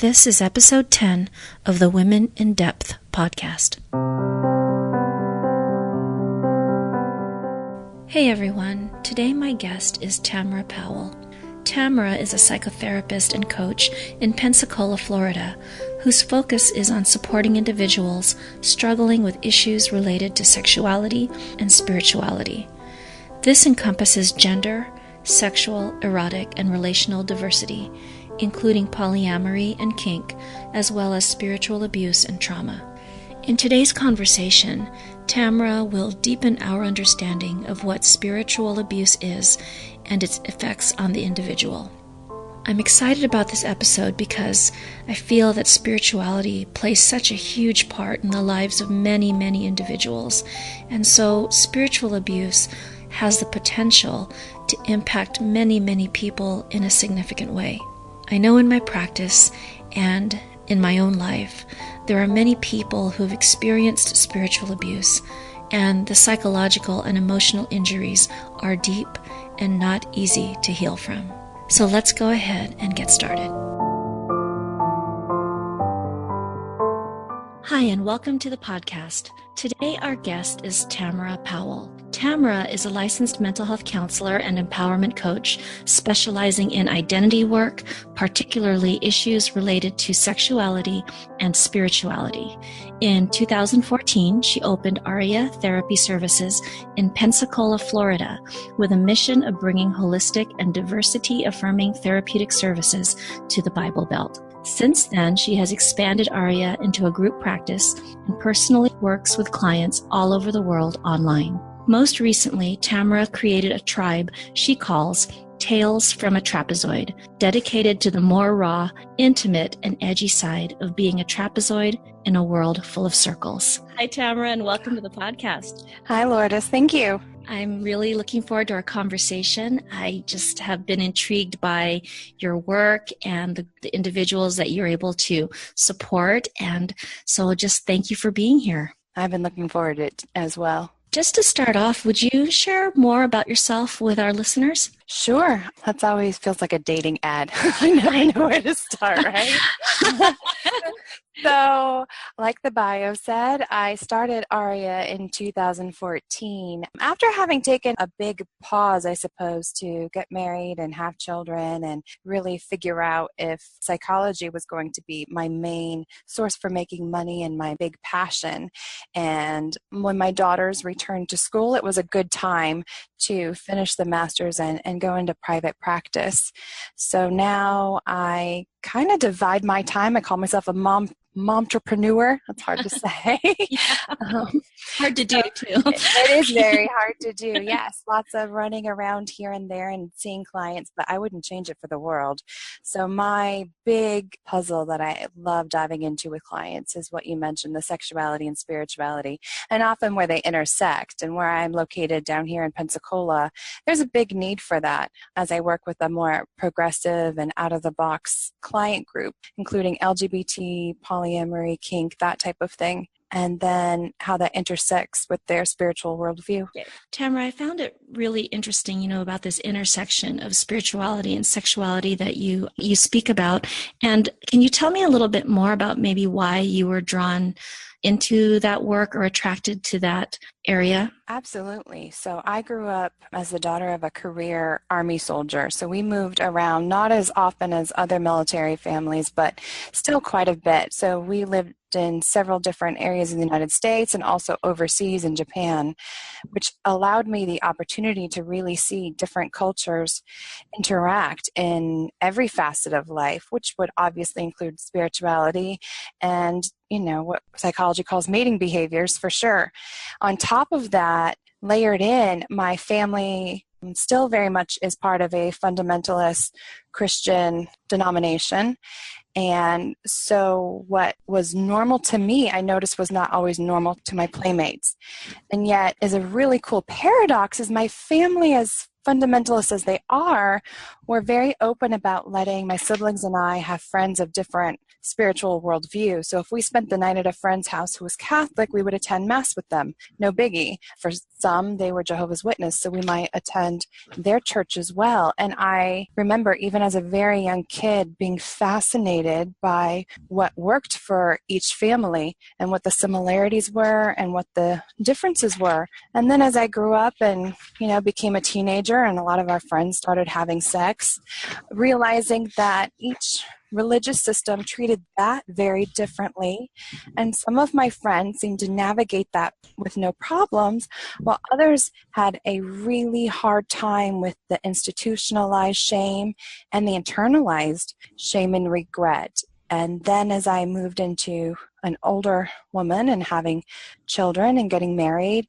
This is episode 10 of the Women in Depth podcast. Hey everyone, today my guest is Tamara Powell. Tamara is a psychotherapist and coach in Pensacola, Florida, whose focus is on supporting individuals struggling with issues related to sexuality and spirituality. This encompasses gender, sexual, erotic, and relational diversity, including polyamory and kink, as well as spiritual abuse and trauma. In today's conversation, Tamara will deepen our understanding of what spiritual abuse is and its effects on the individual. I'm excited about this episode because I feel that spirituality plays such a huge part in the lives of many, many individuals, and so spiritual abuse has the potential to impact many, many people in a significant way. I know in my practice and in my own life, there are many people who have experienced spiritual abuse, and the psychological and emotional injuries are deep and not easy to heal from. So let's go ahead and get started. Hi, and welcome to the podcast. Today, our guest is Tamara Powell. Tamara is a licensed mental health counselor and empowerment coach specializing in identity work, particularly issues related to sexuality and spirituality. In 2014, she opened ARIA Therapy Services in Pensacola, Florida, with a mission of bringing holistic and diversity-affirming therapeutic services to the Bible Belt. Since then, she has expanded ARIA into a group practice and personally works with clients all over the world online. Most recently, Tamara created a tribe she calls Tales from a Trapezoid, dedicated to the more raw, intimate, and edgy side of being a trapezoid in a world full of circles. Hi, Tamara, and welcome to the podcast. Hi, Lourdes. Thank you. I'm really looking forward to our conversation. I just have been intrigued by your work and the individuals that you're able to support, and so just thank you for being here. I've been looking forward to it as well. Just to start off, would you share more about yourself with our listeners? Sure. That always feels like a dating ad. I never know where to start, right? So, like the bio said, I started ARIA in 2014. After having taken a big pause, I suppose, to get married and have children and really figure out if psychology was going to be my main source for making money and my big passion. And when my daughters returned to school, it was a good time to finish the master's and go into private practice. So now I kind of divide my time. I call myself a momtrepreneur. That's hard to say. Hard to do, too. It is very hard to do, yes. Lots of running around here and there and seeing clients, but I wouldn't change it for the world. So my big puzzle that I love diving into with clients is what you mentioned, the sexuality and spirituality, and often where they intersect. And where I'm located down here in Pensacola, there's a big need for that as I work with a more progressive and out-of-the-box client group, including LGBT, polyamory, kink, that type of thing, and then how that intersects with their spiritual worldview. Okay. Tamara, I found it really interesting, about this intersection of spirituality and sexuality that you speak about. And can you tell me a little bit more about maybe why you were drawn into that work or attracted to that area? Absolutely. So I grew up as the daughter of a career Army soldier. So we moved around, not as often as other military families, but still quite a bit. So we lived in several different areas in the United States and also overseas in Japan, which allowed me the opportunity to really see different cultures interact in every facet of life, which would obviously include spirituality and, what psychology calls mating behaviors for sure. On top of that, layered in, my family still very much is part of a fundamentalist Christian denomination. And so what was normal to me, I noticed was not always normal to my playmates. And yet is a really cool paradox is my family has fundamentalists as they are, we're very open about letting my siblings and I have friends of different spiritual worldview. So if we spent the night at a friend's house who was Catholic, we would attend Mass with them. No biggie. For some, they were Jehovah's Witness, so we might attend their church as well. And I remember even as a very young kid being fascinated by what worked for each family and what the similarities were and what the differences were. And then as I grew up and, became a teenager and a lot of our friends started having sex, realizing that each religious system treated that very differently. And some of my friends seemed to navigate that with no problems, while others had a really hard time with the institutionalized shame and the internalized shame and regret. And then as I moved into an older woman and having children and getting married,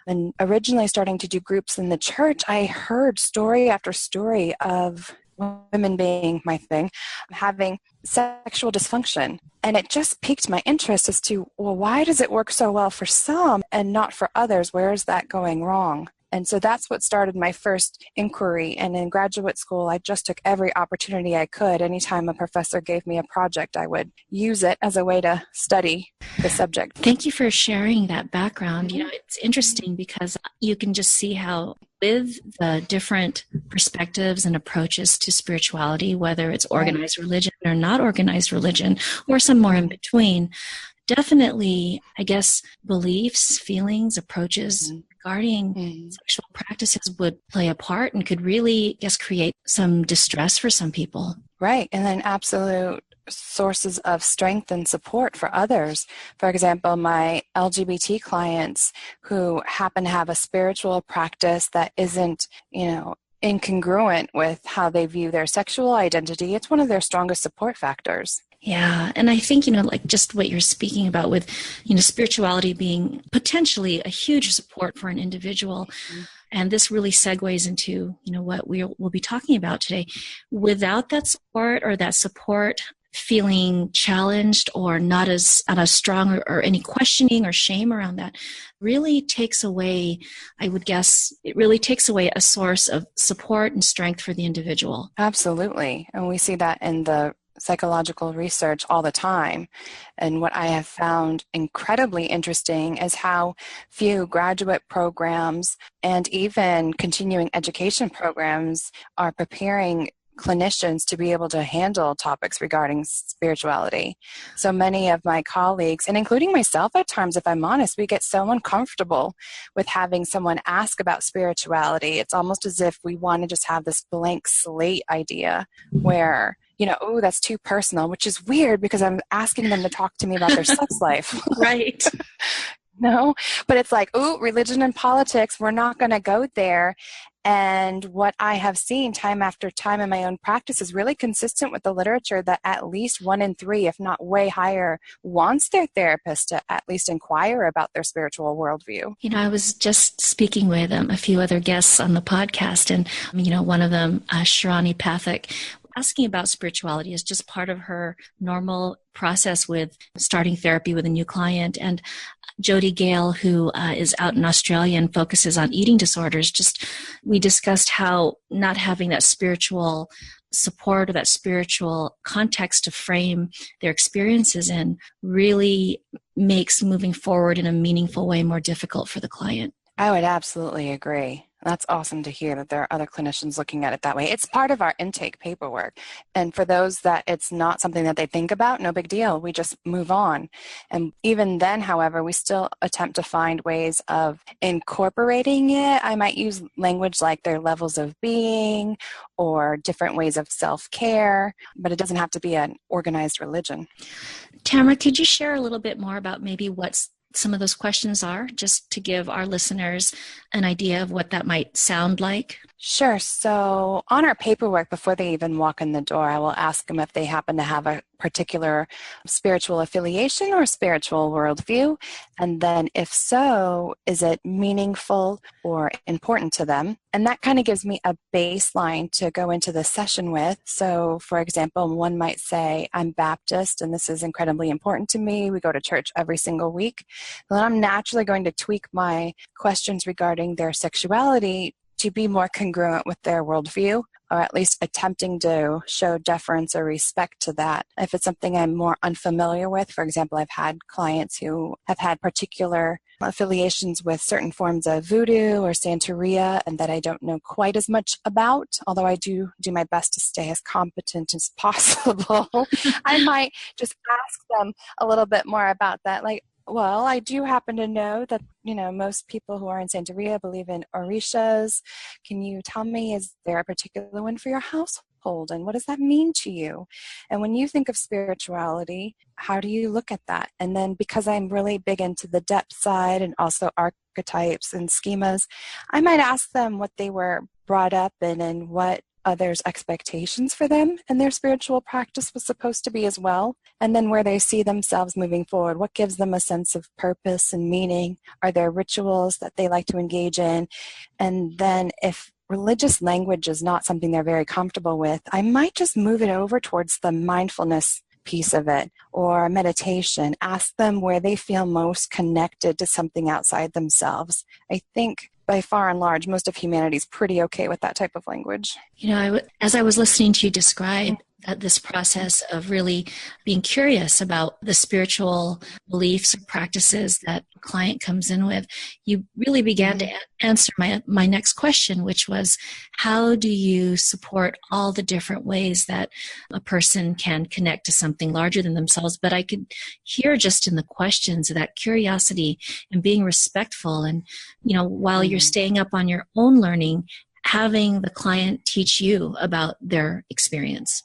and originally starting to do groups in the church, I heard story after story of women being my thing, having sexual dysfunction. And it just piqued my interest as to, well, why does it work so well for some and not for others? Where is that going wrong? And so that's what started my first inquiry. And in graduate school, I just took every opportunity I could. Anytime a professor gave me a project, I would use it as a way to study the subject. Thank you for sharing that background. It's interesting because you can just see how with the different perspectives and approaches to spirituality, whether it's organized religion or not organized religion, or some more in between, definitely, I guess, beliefs, feelings, approaches regarding sexual practices would play a part and could really, create some distress for some people. Right. And then absolute sources of strength and support for others. For example, my LGBT clients who happen to have a spiritual practice that isn't, incongruent with how they view their sexual identity, it's one of their strongest support factors. Yeah. And I think, just what you're speaking about with, spirituality being potentially a huge support for an individual. And this really segues into, what we'll be talking about today. Without that support or that support feeling challenged or not as strong or any questioning or shame around that really takes away, I would guess, it really takes away a source of support and strength for the individual. Absolutely. And we see that in the psychological research all the time. And what I have found incredibly interesting is how few graduate programs and even continuing education programs are preparing clinicians to be able to handle topics regarding spirituality. So many of my colleagues, and including myself at times, if I'm honest, we get so uncomfortable with having someone ask about spirituality. It's almost as if we want to just have this blank slate idea where, oh, that's too personal, which is weird because I'm asking them to talk to me about their sex life. Right. No, but it's like, oh, religion and politics, we're not going to go there. And what I have seen time after time in my own practice is really consistent with the literature that at least 1 in 3, if not way higher, wants their therapist to at least inquire about their spiritual worldview. I was just speaking with a few other guests on the podcast, and, one of them, Sharani Pathak, asking about spirituality is just part of her normal process with starting therapy with a new client. And Jody Gale, who is out in Australia and focuses on eating disorders, we discussed how not having that spiritual support or that spiritual context to frame their experiences in really makes moving forward in a meaningful way more difficult for the client. I would absolutely agree. That's awesome to hear that there are other clinicians looking at it that way. It's part of our intake paperwork. And for those that it's not something that they think about, no big deal. We just move on. And even then, however, we still attempt to find ways of incorporating it. I might use language like their levels of being or different ways of self-care, but it doesn't have to be an organized religion. Tamara, could you share a little bit more about maybe what's some of those questions are, just to give our listeners an idea of what that might sound like? Sure. So on our paperwork, before they even walk in the door, I will ask them if they happen to have a particular spiritual affiliation or spiritual worldview. And then if so, is it meaningful or important to them? And that kind of gives me a baseline to go into the session with. So for example, one might say, I'm Baptist and this is incredibly important to me. We go to church every single week. Then I'm naturally going to tweak my questions regarding their sexuality to be more congruent with their worldview, or at least attempting to show deference or respect to that. If it's something I'm more unfamiliar with, for example, I've had clients who have had particular affiliations with certain forms of voodoo or Santeria and that I don't know quite as much about, although I do my best to stay as competent as possible. I might just ask them a little bit more about that. Like, well, I do happen to know that, most people who are in Santeria believe in Orishas. Can you tell me, is there a particular one for your household? And what does that mean to you? And when you think of spirituality, how do you look at that? And then because I'm really big into the depth side and also archetypes and schemas, I might ask them what they were brought up in and what others' expectations for them and their spiritual practice was supposed to be as well. And then where they see themselves moving forward, what gives them a sense of purpose and meaning? Are there rituals that they like to engage in? And then if religious language is not something they're very comfortable with, I might just move it over towards the mindfulness piece of it or meditation. Ask them where they feel most connected to something outside themselves. I think by far and large, most of humanity is pretty okay with that type of language. As I was listening to you describe this process of really being curious about the spiritual beliefs or practices that a client comes in with, you really began to answer my next question, which was, how do you support all the different ways that a person can connect to something larger than themselves? But I could hear just in the questions that curiosity and being respectful, and while you're staying up on your own learning, having the client teach you about their experience.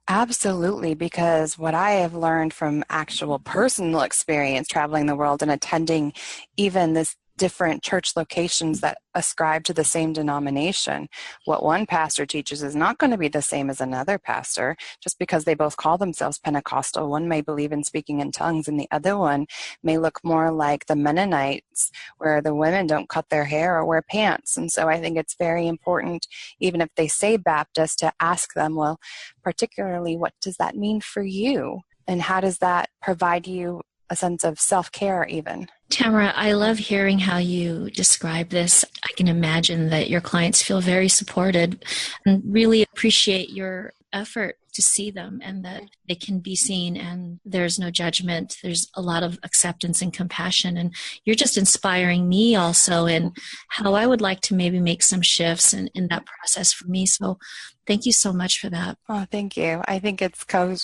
Absolutely, because what I have learned from actual personal experience traveling the world and attending even this different church locations that ascribe to the same denomination, what one pastor teaches is not going to be the same as another pastor. Just because they both call themselves Pentecostal, one may believe in speaking in tongues and the other one may look more like the Mennonites, where the women don't cut their hair or wear pants. And so I think it's very important, even if they say Baptist, to ask them, well, particularly, what does that mean for you? And how does that provide you a sense of self-care even? Tamara, I love hearing how you describe this. I can imagine that your clients feel very supported and really appreciate your effort to see them and that they can be seen and there's no judgment. There's a lot of acceptance and compassion. And you're just inspiring me also in how I would like to maybe make some shifts in that process for me. So thank you so much for that. Oh, thank you. I think it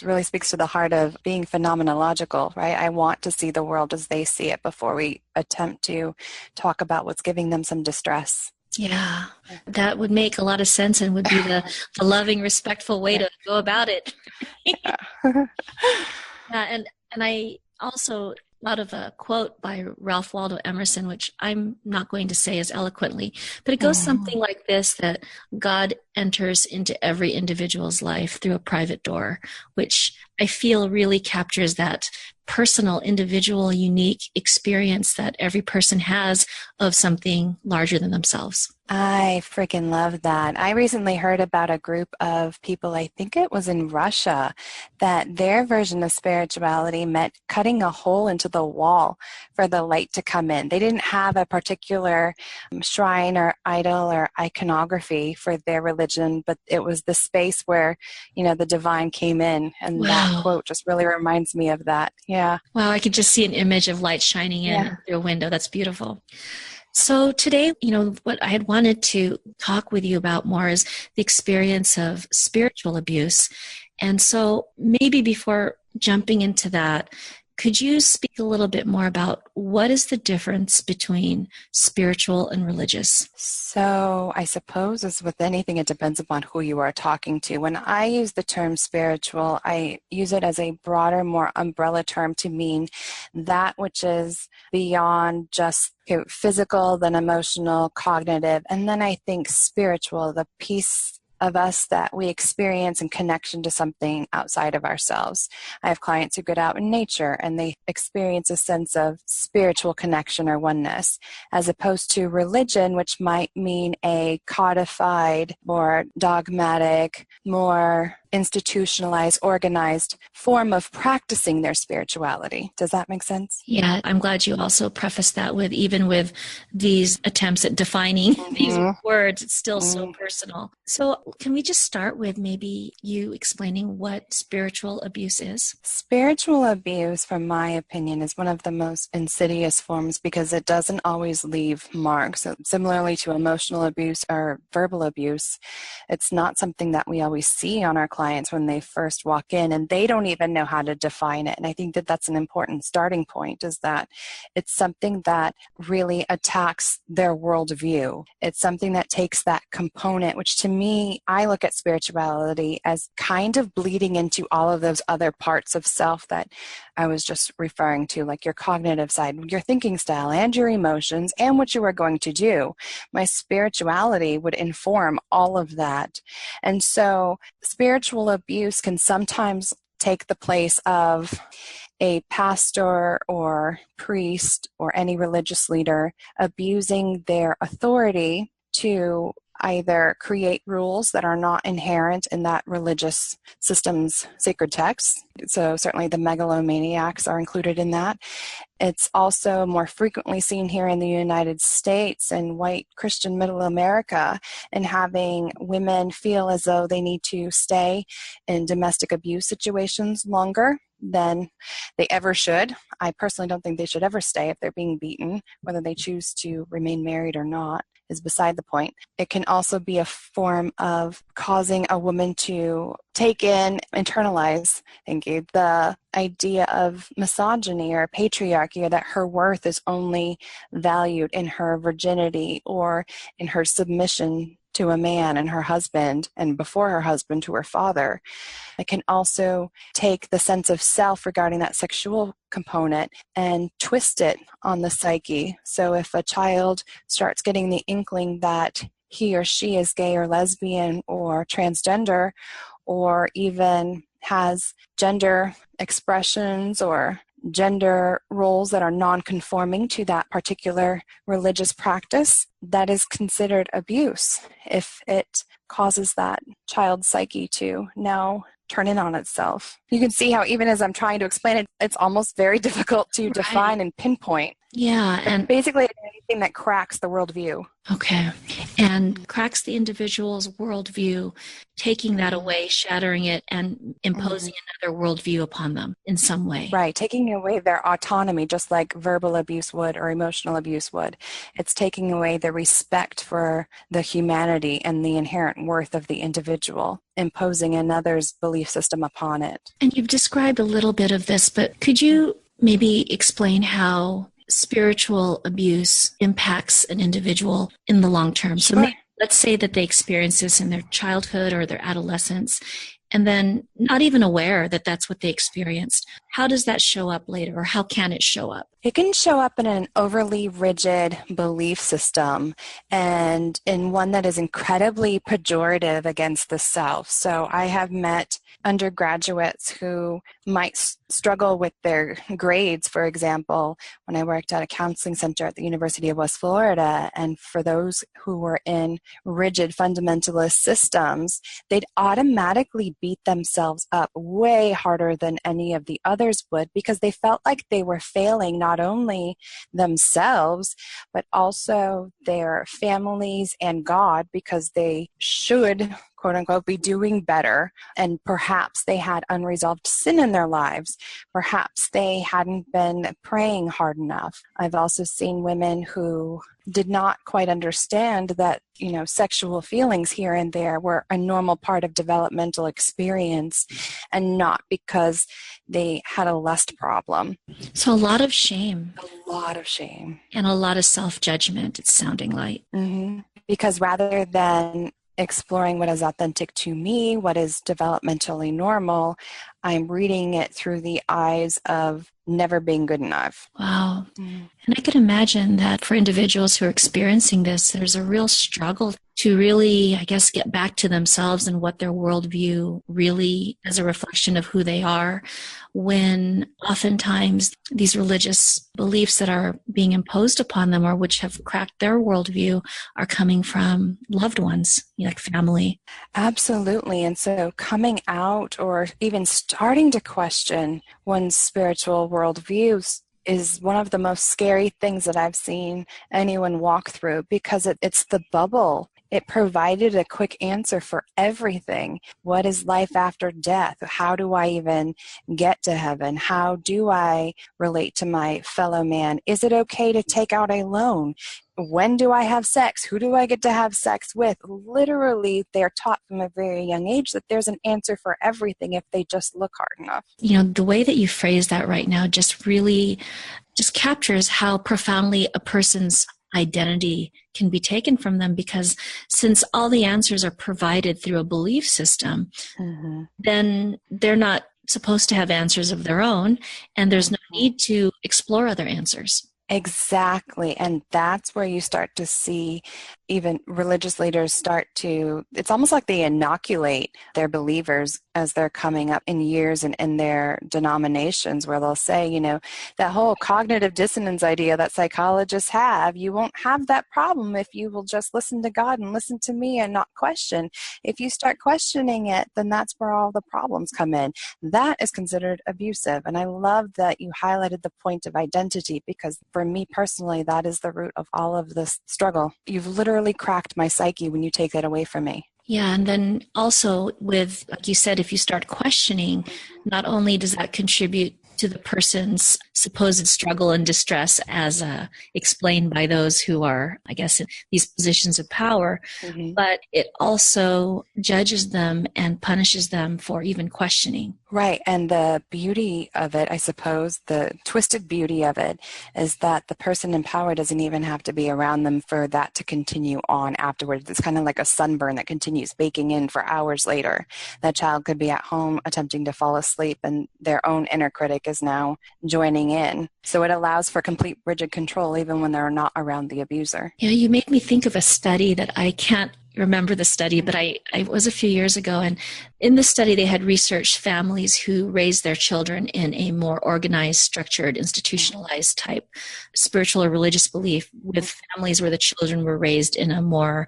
really speaks to the heart of being phenomenological, right? I want to see the world as they see it before we attempt to talk about what's giving them some distress. Yeah, that would make a lot of sense and would be the loving, respectful way to go about it. Yeah, and I also thought of a quote by Ralph Waldo Emerson, which I'm not going to say as eloquently, but it goes something like this, that God enters into every individual's life through a private door, which I feel really captures that personal, individual, unique experience that every person has of something larger than themselves. I freaking love that. I recently heard about a group of people, I think it was in Russia, that their version of spirituality meant cutting a hole into the wall for the light to come in. They didn't have a particular shrine or idol or iconography for their religion, but it was the space where, the divine came in. And that quote just really reminds me of that. Yeah. Wow, I could just see an image of light shining in through a window. That's beautiful. So today, what I had wanted to talk with you about more is the experience of spiritual abuse. And so maybe before jumping into that, could you speak a little bit more about what is the difference between spiritual and religious? So I suppose as with anything, it depends upon who you are talking to. When I use the term spiritual, I use it as a broader, more umbrella term to mean that which is beyond just physical, then emotional, cognitive, and then I think spiritual, the piece of us that we experience in connection to something outside of ourselves. I have clients who get out in nature and they experience a sense of spiritual connection or oneness, as opposed to religion, which might mean a codified, more dogmatic, more institutionalized, organized form of practicing their spirituality. Does that make sense? Yeah, I'm glad you also prefaced that with, even with these attempts at defining these words, it's still so personal. So can we just start with maybe you explaining what spiritual abuse is? Spiritual abuse, from my opinion, is one of the most insidious forms because it doesn't always leave marks. So similarly to emotional abuse or verbal abuse, it's not something that we always see on our clients when they first walk in, and they don't even know how to define it. And I think that that's an important starting point, is that it's something that really attacks their worldview. It's something that takes that component, which to me, I look at spirituality as kind of bleeding into all of those other parts of self that I was just referring to, like your cognitive side, your thinking style, and your emotions, and what you are going to do. My spirituality would inform all of that. And so spiritual abuse can sometimes take the place of a pastor or priest or any religious leader abusing their authority to either create rules that are not inherent in that religious system's sacred texts. So certainly the megalomaniacs are included in that. It's also more frequently seen here in the United States and white Christian middle America, in having women feel as though they need to stay in domestic abuse situations longer than they ever should. I personally don't think they should ever stay if they're being beaten. Whether they choose to remain married or not is beside the point. It can also be a form of causing a woman to take in, internalize, the idea of misogyny or patriarchy, or that her worth is only valued in her virginity or in her submission to a man and her husband, and before her husband to her father. It can also take the sense of self regarding that sexual component and twist it on the psyche. So if a child starts getting the inkling that he or she is gay or lesbian or transgender, or even has gender expressions or gender roles that are non-conforming to that particular religious practice, that is considered abuse if it causes that child's psyche to now turn in on itself. You can see how even as I'm trying to explain it, it's almost very difficult to define and pinpoint. Yeah, and basically anything that cracks the worldview. Okay. And cracks the individual's worldview, taking that away, shattering it, and imposing another worldview upon them in some way. Right. Taking away their autonomy, just like verbal abuse would or emotional abuse would. It's taking away the respect for the humanity and the inherent worth of the individual, imposing another's belief system upon it. And you've described a little bit of this, but could you maybe explain how spiritual abuse impacts an individual in the long term? So maybe, let's say that they experience this in their childhood or their adolescence, and then not even aware that that's what they experienced. How does that show up later, or how can it show up? It can show up in an overly rigid belief system and in one that is incredibly pejorative against the self. So I have met undergraduates who might struggle with their grades, for example, when I worked at a counseling center at the University of West Florida. And for those who were in rigid fundamentalist systems, they'd automatically beat themselves up way harder than any of the others would, because they felt like they were failing not only themselves, but also their families and God, because they should, quote unquote, be doing better. And perhaps they had unresolved sin in their lives. Perhaps they hadn't been praying hard enough. I've also seen women who did not quite understand that, sexual feelings here and there were a normal part of developmental experience, and not because they had a lust problem. So a lot of shame. A lot of shame. And a lot of self-judgment, it's sounding like. Mm-hmm. Because rather than exploring what is authentic to me, what is developmentally normal, I'm reading it through the eyes of never being good enough. Wow. And I could imagine that for individuals who are experiencing this, there's a real struggle to really, get back to themselves and what their worldview really is a reflection of who they are, when oftentimes these religious beliefs that are being imposed upon them or which have cracked their worldview are coming from loved ones, like family. Absolutely. And so coming out or even starting to question one's spiritual worldviews is one of the most scary things that I've seen anyone walk through, because it's the bubble. It provided a quick answer for everything. What is life after death? How do I even get to heaven? How do I relate to my fellow man? Is it okay to take out a loan? When do I have sex? Who do I get to have sex with? Literally, they're taught from a very young age that there's an answer for everything if they just look hard enough. The way that you phrase that right now just really just captures how profoundly a person's identity can be taken from them, because since all the answers are provided through a belief system, then they're not supposed to have answers of their own, and there's no need to explore other answers. Exactly. And that's where you start to see even religious leaders start to, it's almost like they inoculate their believers as they're coming up in years and in their denominations, where they'll say, that whole cognitive dissonance idea that psychologists have, you won't have that problem if you will just listen to God and listen to me and not question. If you start questioning it, then that's where all the problems come in. That is considered abusive. And I love that you highlighted the point of identity, because for me personally, that is the root of all of this struggle. You've literally cracked my psyche when you take that away from me. Yeah, and then also with, like you said, if you start questioning, not only does that contribute to the person's supposed struggle and distress as explained by those who are, I guess, in these positions of power, but it also judges them and punishes them for even questioning. Right. And the beauty of it, I suppose, the twisted beauty of it is that the person in power doesn't even have to be around them for that to continue on afterwards. It's kind of like a sunburn that continues baking in for hours later. That child could be at home attempting to fall asleep, and their own inner critic is now joining in. So it allows for complete rigid control even when they're not around the abuser. Yeah, you made me think of a study that I can't remember the study, but I was a few years ago, and in the study they had researched families who raised their children in a more organized, structured, institutionalized type spiritual or religious belief, with families where the children were raised in a more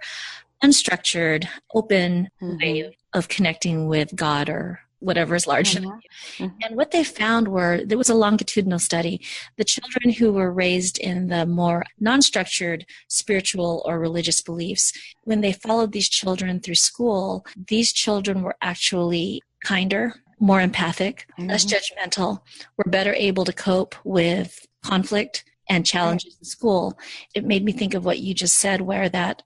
unstructured, open way of connecting with God or whatever is large enough. And what they found there was a longitudinal study. The children who were raised in the more non-structured spiritual or religious beliefs, when they followed these children through school, these children were actually kinder, more empathic, less judgmental, were better able to cope with conflict and challenges in school. It made me think of what you just said, where that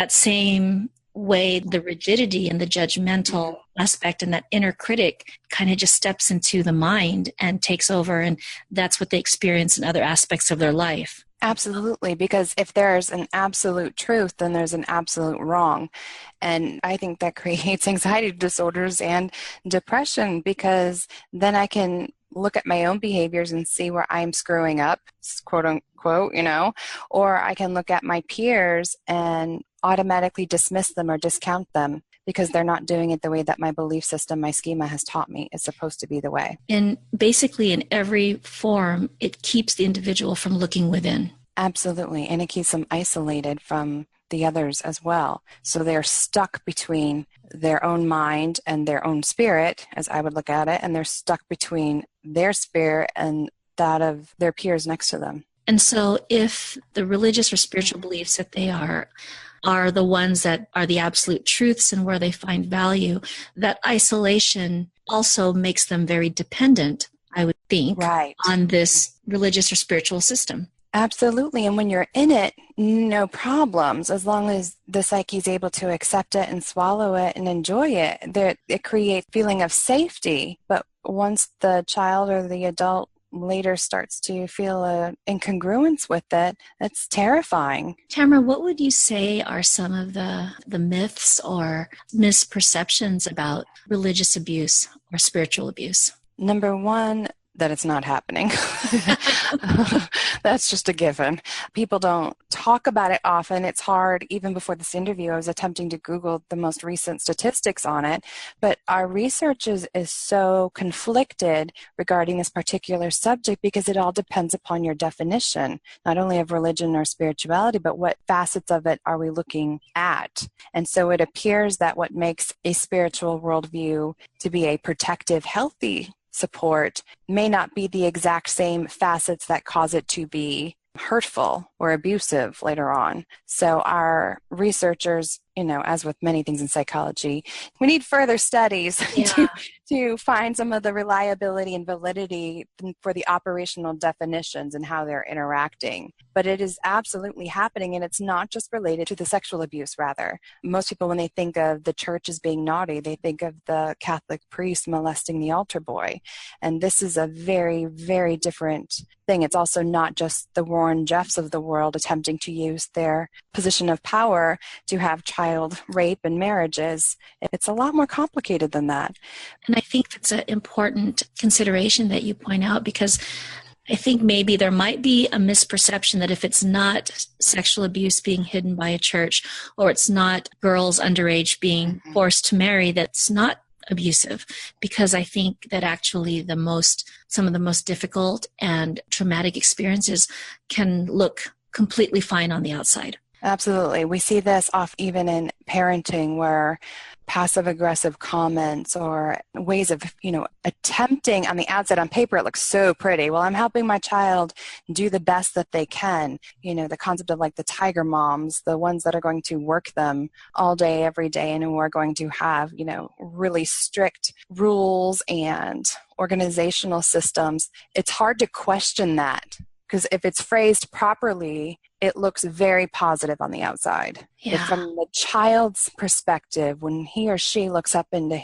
same way the rigidity and the judgmental aspect and that inner critic kind of just steps into the mind and takes over, and that's what they experience in other aspects of their life. Absolutely, because if there's an absolute truth, then there's an absolute wrong. And I think that creates anxiety disorders and depression, because then I can look at my own behaviors and see where I'm screwing up, quote unquote, or I can look at my peers and automatically dismiss them or discount them because they're not doing it the way that my belief system, my schema has taught me is supposed to be the way. And basically in every form, it keeps the individual from looking within. Absolutely. And it keeps them isolated from the others as well. So they're stuck between their own mind and their own spirit, as I would look at it, and they're stuck between their spirit and that of their peers next to them. And so if the religious or spiritual beliefs that they are the ones that are the absolute truths and where they find value, that isolation also makes them very dependent, I would think, on this religious or spiritual system. Absolutely. And when you're in it, no problems, as long as the psyche is able to accept it and swallow it and enjoy it. It creates a feeling of safety. But once the child or the adult later starts to feel an incongruence with it, it's terrifying. Tamara, what would you say are some of the myths or misperceptions about religious abuse or spiritual abuse? Number one, that it's not happening. That's just a given. People don't talk about it often. It's hard. Even before this interview, I was attempting to Google the most recent statistics on it, but our research is so conflicted regarding this particular subject because it all depends upon your definition, not only of religion or spirituality, but what facets of it are we looking at. And so it appears that what makes a spiritual worldview to be a protective, healthy support may not be the exact same facets that cause it to be hurtful or abusive later on. So our researchers, as with many things in psychology, we need further studies to find some of the reliability and validity for the operational definitions and how they're interacting. But it is absolutely happening, and it's not just related to the sexual abuse, rather. Most people, when they think of the church as being naughty, they think of the Catholic priest molesting the altar boy. And this is a very, very different thing. It's also not just the Warren Jeffs of the world attempting to use their position of power to have child rape and marriages. It's a lot more complicated than that. And I think that's an important consideration that you point out, because I think maybe there might be a misperception that if it's not sexual abuse being hidden by a church, or it's not girls underage being forced to marry, that's not abusive, because I think that actually some of the most difficult and traumatic experiences can look completely fine on the outside. Absolutely. We see this even in parenting, where passive-aggressive comments or ways of, attempting on the outside, on paper, it looks so pretty. Well, I'm helping my child do the best that they can. The concept of like the tiger moms, the ones that are going to work them all day, every day, and who are going to have, really strict rules and organizational systems. It's hard to question that, because if it's phrased properly, it looks very positive on the outside. Yeah. But from the child's perspective, when he or she looks up into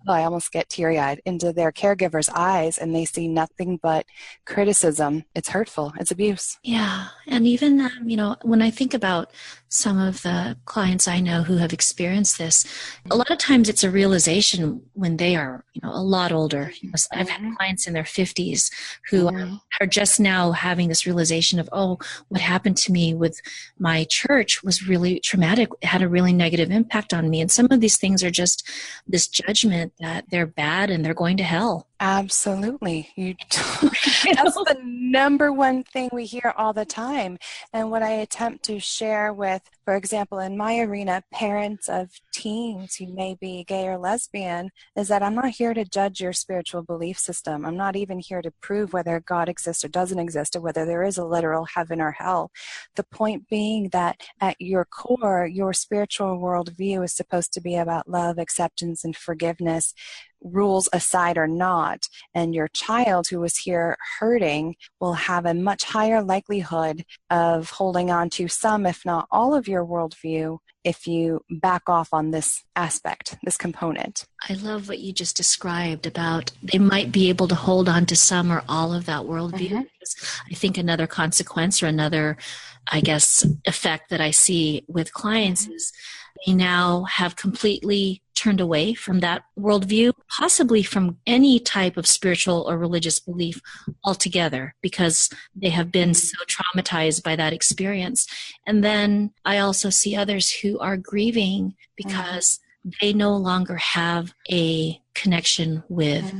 I almost get teary-eyed, into their caregiver's eyes, and they see nothing but criticism, it's hurtful, it's abuse. Yeah. And even, when I think about some of the clients I know who have experienced this, a lot of times it's a realization when they are, a lot older. I've had clients in their 50s who are just now having this realization of, what happened to me with my church was really traumatic. It had a really negative impact on me. And some of these things are just this judgment that they're bad and they're going to hell. Absolutely. That's the number one thing we hear all the time. And what I attempt to share with, for example, in my arena, parents of teens who may be gay or lesbian, is that I'm not here to judge your spiritual belief system. I'm not even here to prove whether God exists or doesn't exist, or whether there is a literal heaven or hell. The point being that at your core, your spiritual worldview is supposed to be about love, acceptance, and forgiveness, rules aside or not. And your child who is here hurting will have a much higher likelihood of holding on to some, if not all, of your worldview if you back off on this aspect, this component. I love what you just described about they might be able to hold on to some or all of that worldview. I think another consequence, or another, effect that I see with clients is they now have completely turned away from that worldview, possibly from any type of spiritual or religious belief altogether, because they have been so traumatized by that experience. And then I also see others who are grieving because they no longer have a connection with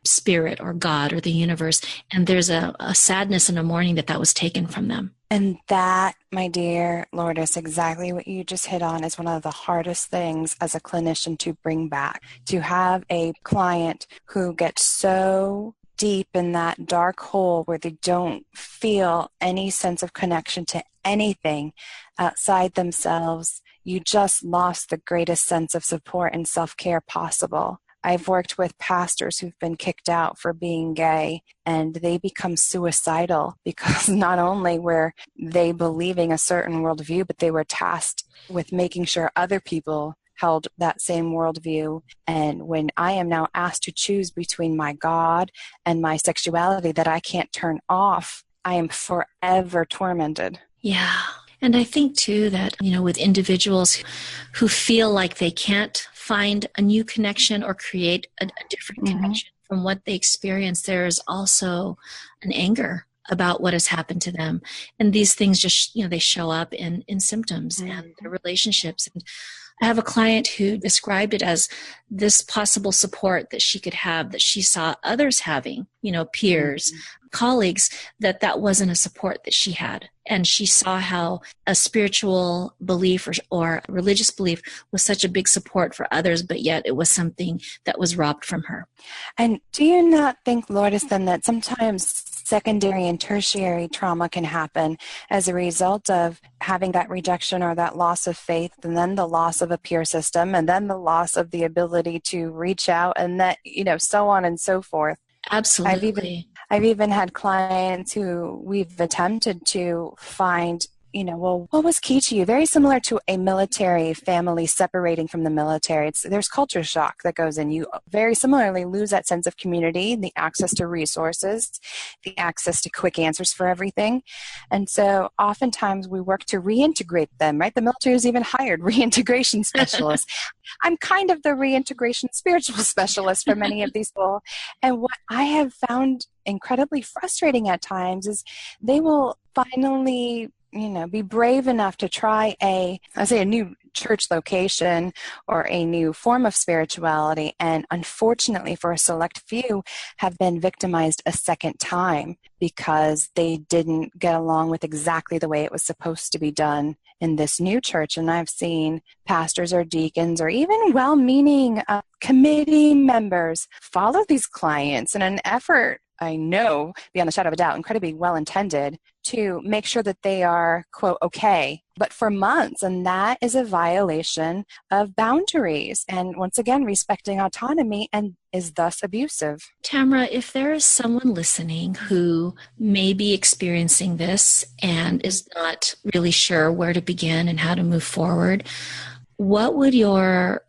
spirit or God or the universe. And there's a sadness and a mourning that was taken from them. And that, my dear Lourdes, exactly what you just hit on, is one of the hardest things as a clinician to bring back. To have a client who gets so deep in that dark hole where they don't feel any sense of connection to anything outside themselves, you just lost the greatest sense of support and self-care possible. I've worked with pastors who've been kicked out for being gay, and they become suicidal because not only were they believing a certain worldview, but they were tasked with making sure other people held that same worldview. And when I am now asked to choose between my God and my sexuality that I can't turn off, I am forever tormented. Yeah. And I think, too, that, with individuals who feel like they can't find a new connection or create a different connection from what they experience, there's also an anger about what has happened to them. And these things just, they show up in symptoms and their relationships. And I have a client who described it as this possible support that she could have, that she saw others having, peers, colleagues, that wasn't a support that she had. And she saw how a spiritual belief or religious belief was such a big support for others, but yet it was something that was robbed from her. And do you not think, Lourdes, then that sometimes secondary and tertiary trauma can happen as a result of having that rejection or that loss of faith, and then the loss of a peer system, and then the loss of the ability to reach out, and that, so on and so forth? Absolutely. I've even had clients who we've attempted to find, well, what was key to you? Very similar to a military family separating from the military. There's culture shock that goes in. You very similarly lose that sense of community, the access to resources, the access to quick answers for everything. And so oftentimes we work to reintegrate them, right? The military has even hired reintegration specialists. I'm kind of the reintegration spiritual specialist for many of these people. And what I have found incredibly frustrating at times is they will finally be brave enough to try a new church location or a new form of spirituality, and unfortunately for a select few have been victimized a second time because they didn't get along with exactly the way it was supposed to be done in this new church. And I've seen pastors or deacons or even well-meaning committee members follow these clients in an effort, I know, beyond a shadow of a doubt, incredibly well-intended, to make sure that they are, quote, okay, but for months. And that is a violation of boundaries and, once again, respecting autonomy, and is thus abusive. Tamara, if there is someone listening who may be experiencing this and is not really sure where to begin and how to move forward, what would your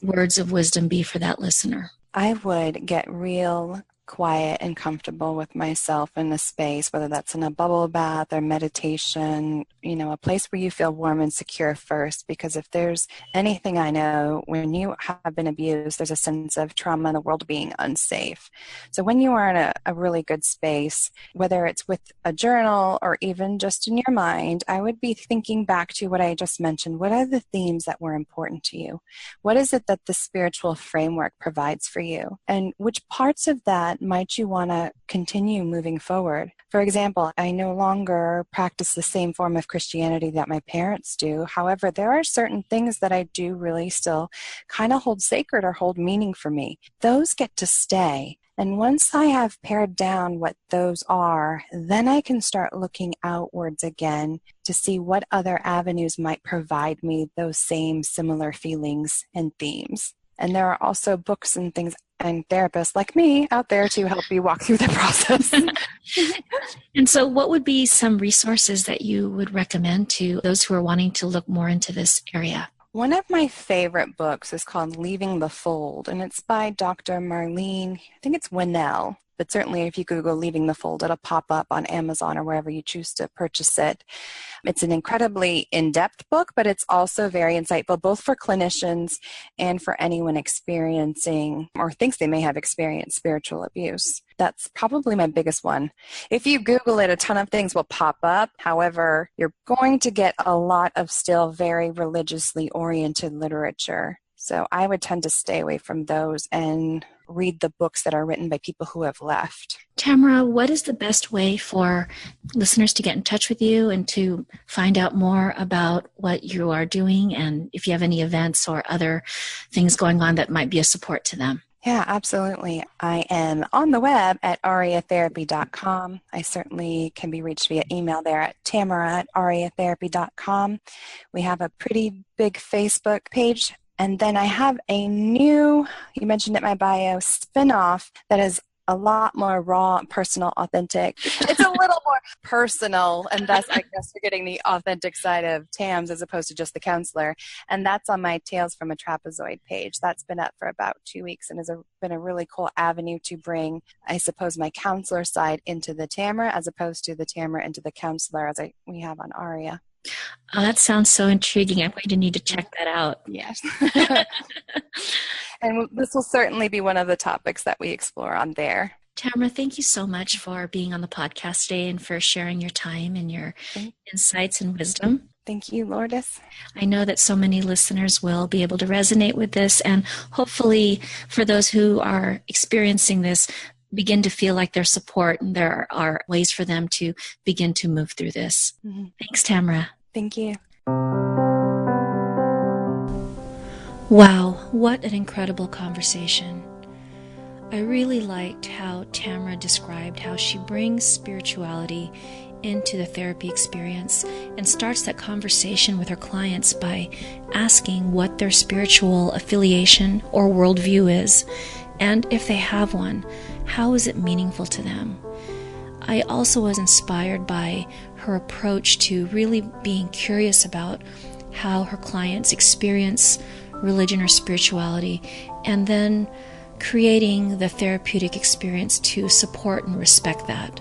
words of wisdom be for that listener? I would get real quiet and comfortable with myself in a space, whether that's in a bubble bath or meditation, a place where you feel warm and secure first. Because if there's anything I know, when you have been abused, there's a sense of trauma and the world being unsafe. So when you are in a really good space, whether it's with a journal or even just in your mind, I would be thinking back to what I just mentioned. What are the themes that were important to you? What is it that the spiritual framework provides for you? And which parts of that might you want to continue moving forward? For example, I no longer practice the same form of Christianity that my parents do. However, there are certain things that I do really still kind of hold sacred or hold meaning for me. Those get to stay. And once I have pared down what those are, then I can start looking outwards again to see what other avenues might provide me those same similar feelings and themes. And there are also books and things and therapists like me out there to help you walk through the process. And so what would be some resources that you would recommend to those who are wanting to look more into this area? One of my favorite books is called Leaving the Fold, and it's by Dr. Marlene, I think it's Winnell. But certainly if you Google Leaving the Fold, it'll pop up on Amazon or wherever you choose to purchase it. It's an incredibly in-depth book, but it's also very insightful, both for clinicians and for anyone experiencing or thinks they may have experienced spiritual abuse. That's probably my biggest one. If you Google it, a ton of things will pop up. However, you're going to get a lot of still very religiously oriented literature. So I would tend to stay away from those and read the books that are written by people who have left. Tamara, what is the best way for listeners to get in touch with you and to find out more about what you are doing, and if you have any events or other things going on that might be a support to them? Yeah, absolutely. I am on the web at ariatherapy.com. I certainly can be reached via email there at tamara@ariatherapy.com. We have a pretty big Facebook page. And then I have a new, you mentioned it in my bio, spinoff that is a lot more raw, personal, authentic. It's a little more personal, and thus I guess you're getting the authentic side of Tams as opposed to just the counselor. And that's on my Tales from a Trapezoid page. That's been up for about 2 weeks and has been a really cool avenue to bring, I suppose, my counselor side into the Tamara as opposed to the Tamara into the counselor as we have on Aria. Oh, that sounds so intriguing. I'm going to need to check that out. Yes. And this will certainly be one of the topics that we explore on there. Tamara, thank you so much for being on the podcast today and for sharing your time and your insights and wisdom. Thank you, Lourdes. I know that so many listeners will be able to resonate with this, and hopefully for those who are experiencing this, begin to feel like there's support and there are ways for them to begin to move through this. Mm-hmm. Thanks, Tamara. Thank you. Wow, what an incredible conversation. I really liked how Tamara described how she brings spirituality into the therapy experience and starts that conversation with her clients by asking what their spiritual affiliation or worldview is, and if they have one, how is it meaningful to them? I also was inspired by her approach to really being curious about how her clients experience religion or spirituality, and then creating the therapeutic experience to support and respect that.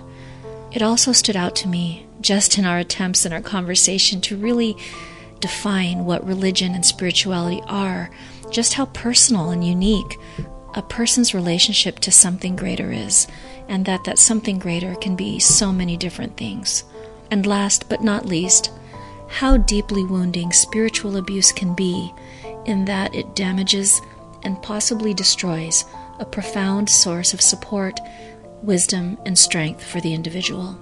It also stood out to me, just in our attempts in our conversation, to really define what religion and spirituality are, just how personal and unique a person's relationship to something greater is, and that something greater can be so many different things. And last but not least, how deeply wounding spiritual abuse can be, in that it damages and possibly destroys a profound source of support, wisdom, and strength for the individual.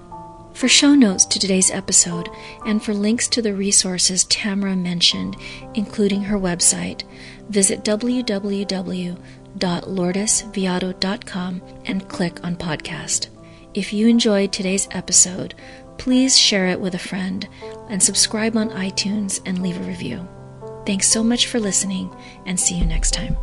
For show notes to today's episode and for links to the resources Tamara mentioned, including her website, visit www.lourdesviado.com and click on podcast. If you enjoyed today's episode, please share it with a friend and subscribe on iTunes and leave a review. Thanks so much for listening, and see you next time.